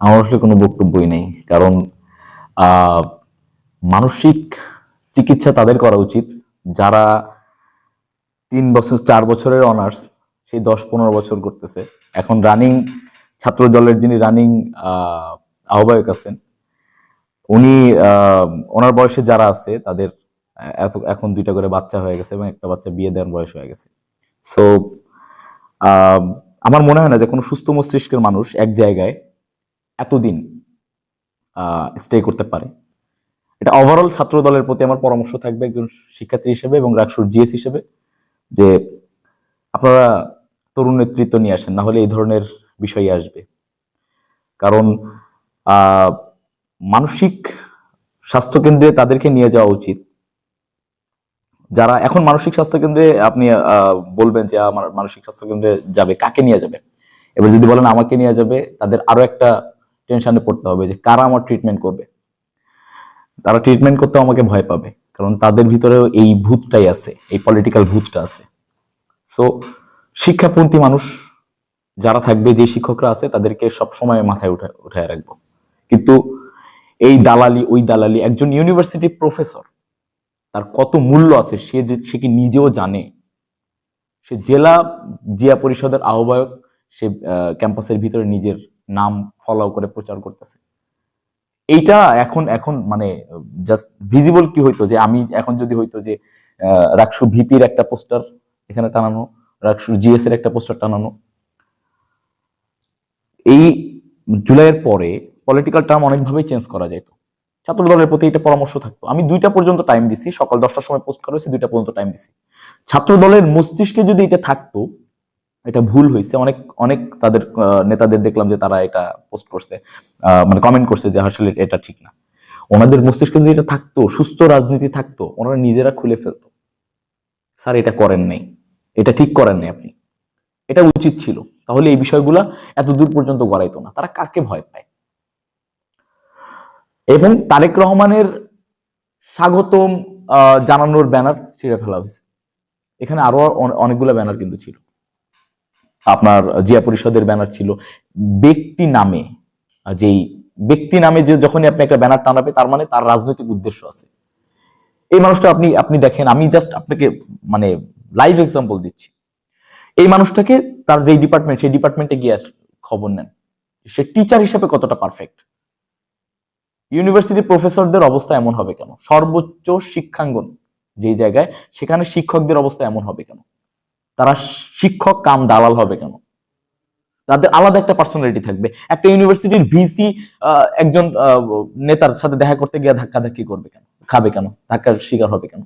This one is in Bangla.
আমার আসলে কোনো বক্তব্যই নেই। কারণ আ মানসিক চিকিৎসা তাদের করা উচিত যারা ৩ বছর ৪ বছরের অনার্স সেই ১০-১৫ বছর করতেছে। এখন রানিং ছাত্র দলের যিনি রানিং আ আহ্বায়ক আছেন, উনি আ উনার বয়সে যারা আছে তাদের এখন ২ টা করে বাচ্চা হয়ে গেছে এবং একটা বাচ্চা বিয়ে দেওয়ার বয়স হয়ে গেছে। সো আ আমার মনে হয় না যে কোনো সুস্থ মস্তিষ্কের মানুষ এক জায়গায় এতদিন স্টে করতে পারে। এটা ওভারঅল ছাত্র দলের প্রতি আমার পরামর্শ থাকবে একজন শিক্ষার্থী হিসেবে এবং রাকসুর জিএস হিসেবে যে আপনারা তরুণ নেতৃত্ব নিয়ে আসেন, না হলে এই ধরনের বিষয়ই আসবে। কারণ আহ, মানসিক স্বাস্থ্য কেন্দ্রে তাদেরকে নিয়ে যাওয়া উচিত যারা এখন মানসিক স্বাস্থ্য কেন্দ্রে আপনি বলবেন যে আমার মানসিক স্বাস্থ্য কেন্দ্রে যাবে, কাকে নিয়ে যাবে? এবার যদি বলেন আমাকে নিয়ে যাবে, তাদের আরো একটা টেনশনে পড়তে হবে যে কারা আমার ট্রিটমেন্ট করবে। তারা ট্রিটমেন্ট করতেও আমাকে ভয় পাবে, কারণ তাদের ভিতরেও এই ভূতটাই আছে, এই পলিটিক্যাল ভূতটা আছে। সো শিক্ষাপন্থী মানুষ যারা থাকবে, যে শিক্ষকরা আছে তাদেরকে সবসময় মাথায় উঠায় রাখবো। কিন্তু এই দালালি ওই দালালি, একজন ইউনিভার্সিটি প্রফেসর তার কত মূল্য আছে সে কি নিজেও জানে? সে জেলা জিয়া পরিষদের আহ্বায়ক, সে ক্যাম্পাসের ভিতরে নিজের নাম ফলো করে প্রচার করতেছে। এইটা এখন এখন মানে জাস্ট ভিজিবল কি হইতো যে আমি এখন যদি হইতো যে রাকসু ভিপির একটা পোস্টার এখানে টানানো, রাকসু জিএস এর একটা পোস্টার টানানো, এই জুলাইয়ের পরে পলিটিক্যাল টার্ম অনেকভাবেই চেঞ্জ করা যেত। ছাত্র দলের প্রতি এটা পরামর্শ থাকতো। আমি ২টা পর্যন্ত টাইম দিছি, সকাল ১০টার সময় পোস্ট করা হয়েছে, ২টা পর্যন্ত টাইম দিছি। ছাত্র দলের মস্তিষ্কে যদি এটা থাকতো, এটা ভুল হয়েছে। অনেক অনেক তাদের নেতাদের দেখলাম যে তারা এটা পোস্ট করছে, মানে কমেন্ট করছে যে আসলে এটা ঠিক না। ওনাদের মস্তিষ্কে যদি এটা থাকতো, সুস্থ রাজনীতি থাকতো, ওনারা নিজেরা খুলে ফেলতো। স্যার এটা করেন নাই, এটা ঠিক করেন নাই আপনি, এটা উচিত ছিল। তাহলে এই বিষয়গুলা এত দূর পর্যন্ত গড়াইতো না। তারা কাকে ভয় পায়? এবং তারেক রহমানের স্বাগতম জানানোর ব্যানার ছিঁড়ে ফেলা হয়েছে। এখানে আরো অনেকগুলো ব্যানার কিন্তু ছিল, আপনার জিয়া পরিষদের ব্যানার ছিল। ব্যক্তি নামে, যেই ব্যক্তি নামে যে যখনই আপনি একটা ব্যানার টানাবে, তার মানে তার রাজনৈতিক উদ্দেশ্য আছে। এই মানুষটা আপনি আপনি দেখেন, আমি জাস্ট আপনাকে মানে লাইভ এক্সাম্পল দিচ্ছি। এই মানুষটাকে তার যে ডিপার্টমেন্ট, সেই ডিপার্টমেন্টে গিয়ে খবর নেন সে টিচার হিসেবে কতটা পারফেক্ট। ইউনিভার্সিটি প্রফেসরদের অবস্থা এমন হবে কেন? সর্বোচ্চ শিক্ষাঙ্গন যেই জায়গায়, সেখানে শিক্ষকদের অবস্থা এমন হবে কেন? তারা শিক্ষক কাম দালাল হবে কেন? তাদের আলাদা একটা পার্সোনালিটি থাকবে। একটা ইউনিভার্সিটির ভিসি একজন নেতার সাথে দেখা করতে গিয়ে ধাক্কাধাক্কি করবে কেন? খাবে কেন? ধাক্কার শিকার হবে কেন?